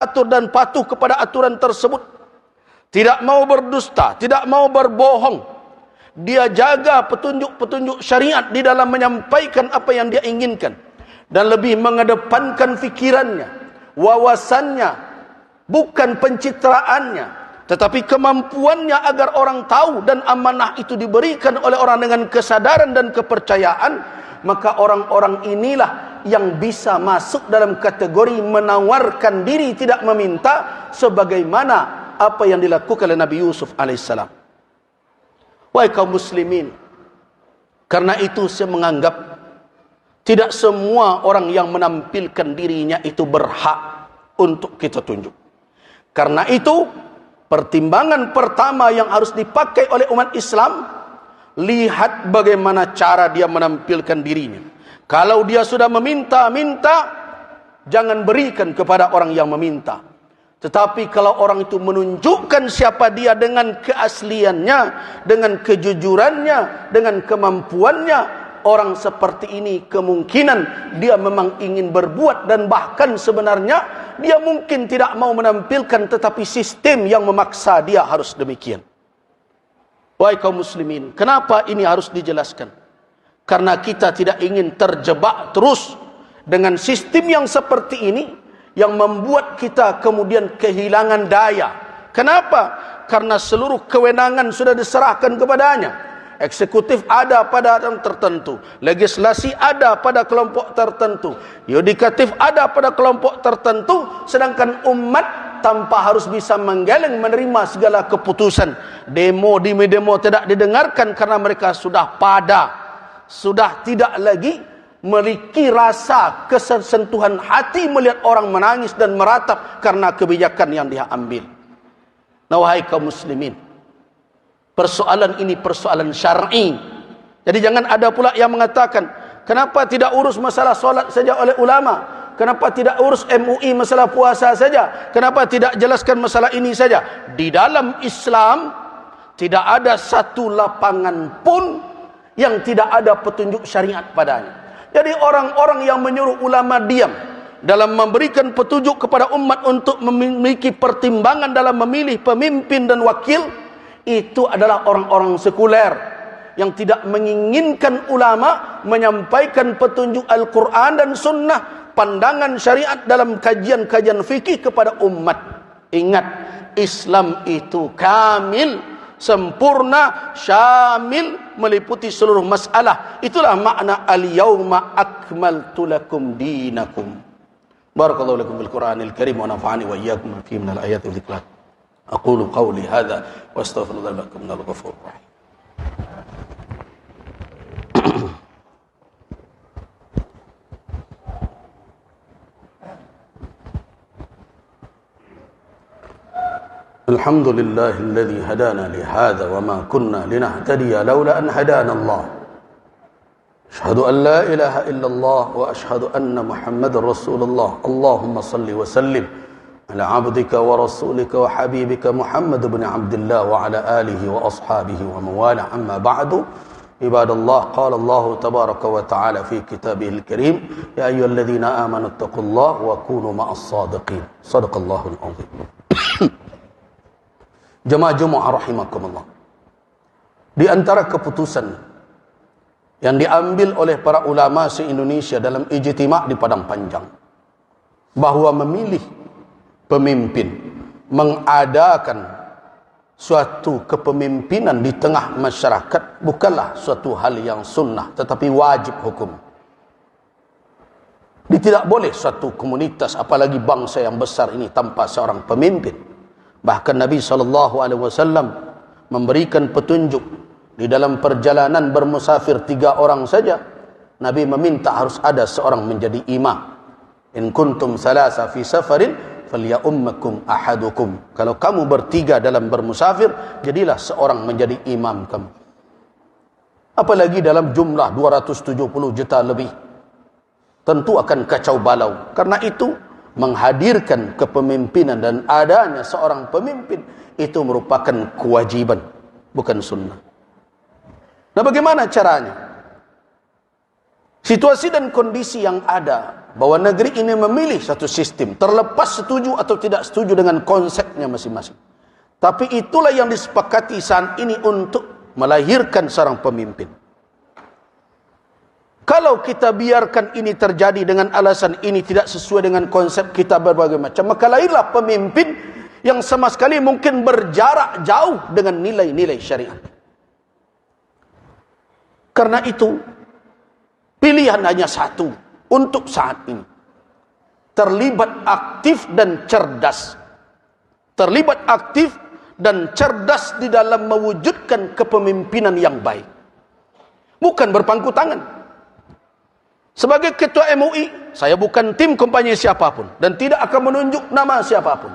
atur dan patuh kepada aturan tersebut. Tidak mau berdusta, tidak mau berbohong. Dia jaga petunjuk-petunjuk syariat di dalam menyampaikan apa yang dia inginkan. Dan lebih mengedepankan fikirannya, wawasannya, bukan pencitraannya, tetapi kemampuannya agar orang tahu, dan amanah itu diberikan oleh orang dengan kesadaran dan kepercayaan. Maka orang-orang inilah yang bisa masuk dalam kategori menawarkan diri tidak meminta, sebagaimana apa yang dilakukan oleh Nabi Yusuf alaihissalam. Wahai kaum muslimin, karena itu saya menganggap tidak semua orang yang menampilkan dirinya itu berhak untuk kita tunjuk. Karena itu pertimbangan pertama yang harus dipakai oleh umat Islam, lihat bagaimana cara dia menampilkan dirinya. Kalau dia sudah meminta-minta, jangan berikan kepada orang yang meminta. Tetapi kalau orang itu menunjukkan siapa dia dengan keasliannya, dengan kejujurannya, dengan kemampuannya, orang seperti ini kemungkinan dia memang ingin berbuat, dan bahkan sebenarnya dia mungkin tidak mau menampilkan, tetapi sistem yang memaksa dia harus demikian. Wahai kaum muslimin, kenapa ini harus dijelaskan? Karena kita tidak ingin terjebak terus dengan sistem yang seperti ini, yang membuat kita kemudian kehilangan daya. Kenapa? Karena seluruh kewenangan sudah diserahkan kepadanya. Eksekutif ada pada orang tertentu, legislasi ada pada kelompok tertentu, yudikatif ada pada kelompok tertentu, sedangkan umat tanpa harus bisa menggeleng menerima segala keputusan. Demo tidak didengarkan karena mereka sudah tidak lagi memiliki rasa kesentuhan hati melihat orang menangis dan meratap karena kebijakan yang dia ambil. Nah, wahai kaum muslimin, persoalan ini persoalan syar'i. Jadi jangan ada pula yang mengatakan, kenapa tidak urus masalah solat saja oleh ulama? Kenapa tidak urus MUI masalah puasa saja? Kenapa tidak jelaskan masalah ini saja? Di dalam Islam tidak ada satu lapangan pun yang tidak ada petunjuk syariat padanya. Jadi orang-orang yang menyuruh ulama diam dalam memberikan petunjuk kepada umat untuk memiliki pertimbangan dalam memilih pemimpin dan wakil, itu adalah orang-orang sekuler yang tidak menginginkan ulama menyampaikan petunjuk Al-Quran dan Sunnah, pandangan syariat dalam kajian-kajian fikih kepada umat. Ingat, Islam itu kamil, sempurna, syamil, meliputi seluruh masalah. Itulah makna al-yawma akmaltu lakum dinakum. Barakallahu lakum bil Qur'anil Karim wa nafa'ani wa iyyakum fi min al-ayati wa dzikrat. Aqulu qawli hadha wa astaghfirullah lakum minal ghafurur rahim. الحمد لله الذي هدانا لهذا وما كنا لنهتدي لولا أن هدانا الله أشهد أن لا إله إلا الله وأشهد أن محمد رسول الله اللهم صل وسلم على عبدك ورسولك وحبيبك محمد بن عبد الله وعلى آله وأصحابه وموالاه أما بعد عباد الله قال الله تبارك وتعالى في كتابه الكريم يا أيها الذين آمنوا اتقوا الله وكونوا مع الصادقين صدق الله العظيم. Jemaah-jemaah rahimakumullah, di antara keputusan yang diambil oleh para ulama se-Indonesia dalam ijtima' di Padang Panjang, bahwa memilih pemimpin, mengadakan suatu kepemimpinan di tengah masyarakat bukanlah suatu hal yang sunnah, tetapi wajib hukum. Tidak boleh suatu komunitas, apalagi bangsa yang besar ini, tanpa seorang pemimpin. Bahkan Nabi SAW memberikan petunjuk di dalam perjalanan bermusafir 3 orang saja. Nabi meminta harus ada seorang menjadi imam. In kuntum salasa fi safarin falyummakum ahadukum. Kalau kamu bertiga dalam bermusafir, jadilah seorang menjadi imam kamu. Apalagi dalam jumlah 270 juta lebih, tentu akan kacau balau. Karena itu menghadirkan kepemimpinan dan adanya seorang pemimpin itu merupakan kewajiban, bukan sunnah. Nah, bagaimana caranya? Situasi dan kondisi yang ada, bahwa negeri ini memilih satu sistem, terlepas setuju atau tidak setuju dengan konsepnya masing-masing. Tapi itulah yang disepakati saat ini untuk melahirkan seorang pemimpin. Kalau kita biarkan ini terjadi dengan alasan ini tidak sesuai dengan konsep kita berbagai macam, maka lahirlah pemimpin yang sama sekali mungkin berjarak jauh dengan nilai-nilai syariat. Karena itu, pilihan hanya satu untuk saat ini. Terlibat aktif dan cerdas. Terlibat aktif dan cerdas di dalam mewujudkan kepemimpinan yang baik. Bukan berpangku tangan. Sebagai ketua MUI, saya bukan tim kampanye siapapun dan tidak akan menunjuk nama siapapun.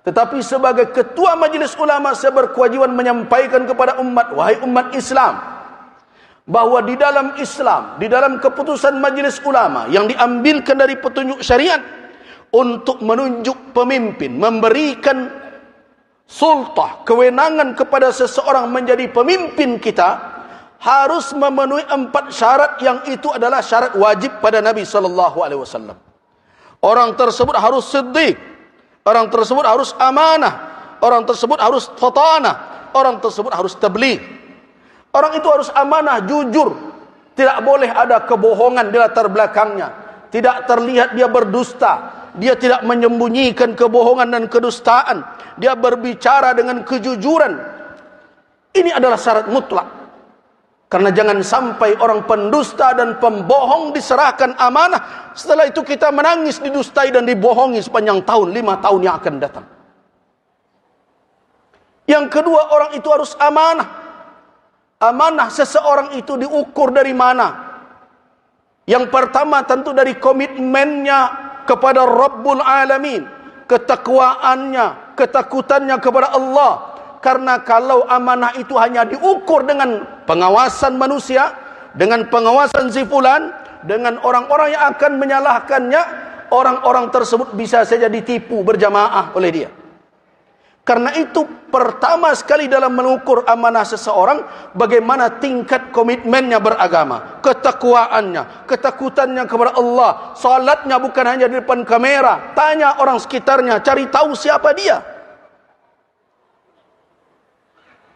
Tetapi sebagai ketua Majelis Ulama, saya berkewajiban menyampaikan kepada umat, wahai umat Islam, bahwa di dalam Islam, di dalam keputusan Majelis Ulama yang diambilkan dari petunjuk syariat untuk menunjuk pemimpin, memberikan sultah, kewenangan kepada seseorang menjadi pemimpin kita, harus memenuhi 4 syarat yang itu adalah syarat wajib pada Nabi SAW. Orang tersebut harus siddiq, orang tersebut harus amanah, orang tersebut harus fatanah, orang tersebut harus tabligh. Orang itu harus amanah, jujur. Tidak boleh ada kebohongan di latar belakangnya. Tidak terlihat dia berdusta. Dia tidak menyembunyikan kebohongan dan kedustaan. Dia berbicara dengan kejujuran. Ini adalah syarat mutlak. Karena jangan sampai orang pendusta dan pembohong diserahkan amanah. Setelah itu kita menangis, didustai dan dibohongi sepanjang tahun, 5 tahun yang akan datang. Yang kedua, orang itu harus amanah. Amanah seseorang itu diukur dari mana? Yang pertama tentu dari komitmennya kepada Rabbul Alamin, ketakwaannya, ketakutannya kepada Allah. Karena kalau amanah itu hanya diukur dengan pengawasan manusia, dengan pengawasan si fulan, dengan orang-orang yang akan menyalahkannya, orang-orang tersebut bisa saja ditipu berjamaah oleh dia. Karena itu pertama sekali dalam mengukur amanah seseorang, bagaimana tingkat komitmennya beragama, ketakwaannya, ketakutannya kepada Allah. Salatnya bukan hanya di depan kamera, tanya orang sekitarnya, cari tahu siapa dia.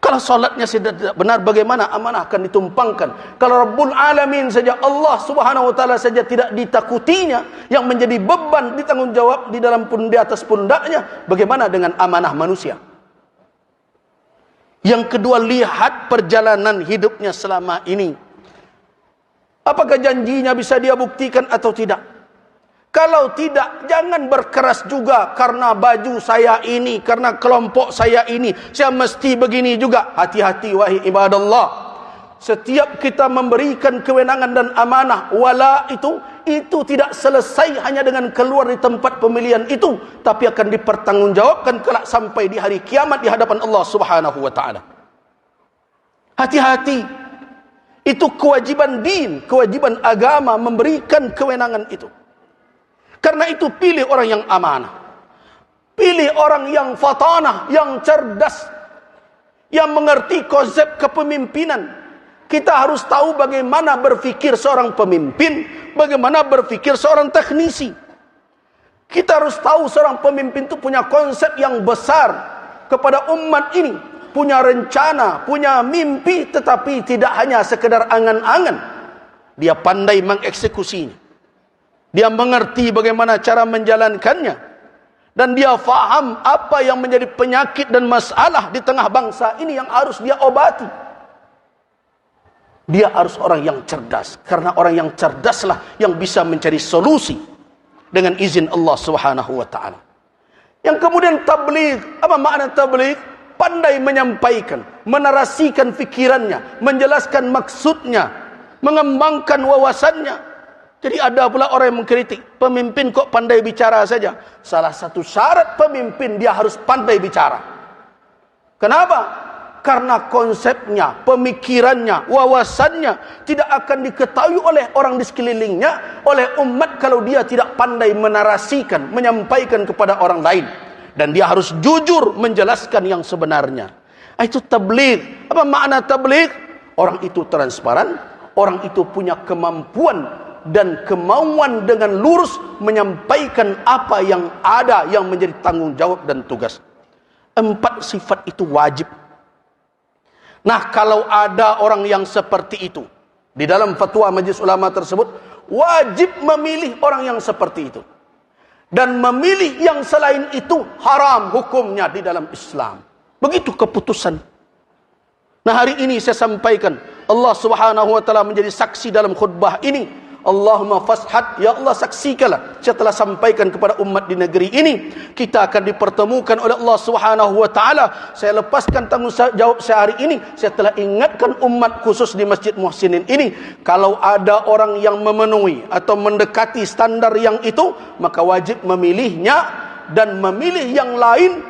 Kalau salatnya tidak benar, bagaimana amanah akan ditumpangkan? Kalau Rabbul Alamin saja, Allah Subhanahu wa taala saja tidak ditakutinya, yang menjadi beban ditanggungjawab di atas pundaknya, bagaimana dengan amanah manusia? Yang kedua, lihat perjalanan hidupnya selama ini. Apakah janjinya bisa dia buktikan atau tidak? Kalau tidak, jangan berkeras juga karena baju saya ini, karena kelompok saya ini, saya mesti begini juga. Hati-hati wahai ibadallah. Setiap kita memberikan kewenangan dan amanah, wala itu tidak selesai hanya dengan keluar di tempat pemilihan itu, tapi akan dipertanggungjawabkan kelak sampai di hari kiamat di hadapan Allah Subhanahu wa taala. Hati-hati. Itu kewajiban din, kewajiban agama memberikan kewenangan itu. Karena itu pilih orang yang amanah. Pilih orang yang fatanah, yang cerdas, yang mengerti konsep kepemimpinan. Kita harus tahu bagaimana berfikir seorang pemimpin, bagaimana berfikir seorang teknisi. Kita harus tahu seorang pemimpin itu punya konsep yang besar kepada umat ini, punya rencana, punya mimpi, tetapi tidak hanya sekedar angan-angan. Dia pandai mengeksekusinya. Dia mengerti bagaimana cara menjalankannya. Dan dia faham apa yang menjadi penyakit dan masalah di tengah bangsa ini yang harus dia obati. Dia harus orang yang cerdas. Karena orang yang cerdaslah yang bisa mencari solusi dengan izin Allah Subhanahu wa taala. Yang kemudian tabligh. Apa makna tabligh? Pandai menyampaikan, menarasikan fikirannya, menjelaskan maksudnya, mengembangkan wawasannya. Jadi ada pula orang yang mengkritik, pemimpin kok pandai bicara saja. Salah satu syarat pemimpin, dia harus pandai bicara. Kenapa? Karena konsepnya, pemikirannya, wawasannya tidak akan diketahui oleh orang di sekelilingnya, oleh umat kalau dia tidak pandai menarasikan, menyampaikan kepada orang lain. Dan dia harus jujur menjelaskan yang sebenarnya. Itu tabligh. Apa makna tabligh? Orang itu transparan, orang itu punya kemampuan dan kemauan dengan lurus menyampaikan apa yang ada yang menjadi tanggung jawab dan tugas. 4 sifat itu wajib. Nah, kalau ada orang yang seperti itu, di dalam fatwa Majelis Ulama tersebut, wajib memilih orang yang seperti itu. Dan memilih yang selain itu haram hukumnya di dalam Islam. Begitu keputusan. Nah, hari ini saya sampaikan, Allah Subhanahu wa taala menjadi saksi dalam khutbah ini. Allahumma fashhad, ya Allah saksikanlah. Saya telah sampaikan kepada umat di negeri ini, kita akan dipertemukan oleh Allah Subhanahu wa taala. Saya lepaskan tanggung jawab saya hari ini. Saya telah ingatkan umat khusus di Masjid Muhsinin ini, kalau ada orang yang memenuhi atau mendekati standar yang itu, maka wajib memilihnya dan memilih yang lain.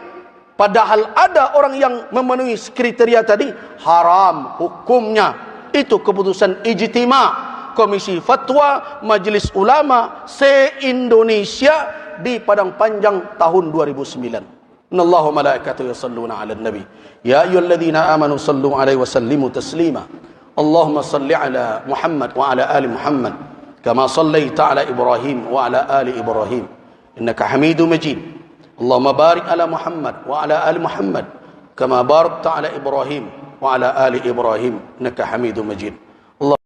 Padahal ada orang yang memenuhi kriteria tadi, haram hukumnya. Itu keputusan ijtima' Komisi Fatwa Majelis Ulama se-Indonesia di Padang Panjang tahun 2009. Innallaha wa malaikatahu yusholluna 'alan nabi. Ya ayyuhalladzina amanu shallu 'alaihi wa sallimu taslima. Allahumma shalli 'ala Muhammad wa 'ala ali Muhammad kama shallaita 'ala Ibrahim wa 'ala ali Ibrahim innaka Hamidum Majid. Allahumma barik 'ala Muhammad wa 'ala ali Muhammad kama barakta 'ala Ibrahim wa 'ala ali Ibrahim innaka Hamidum Majid.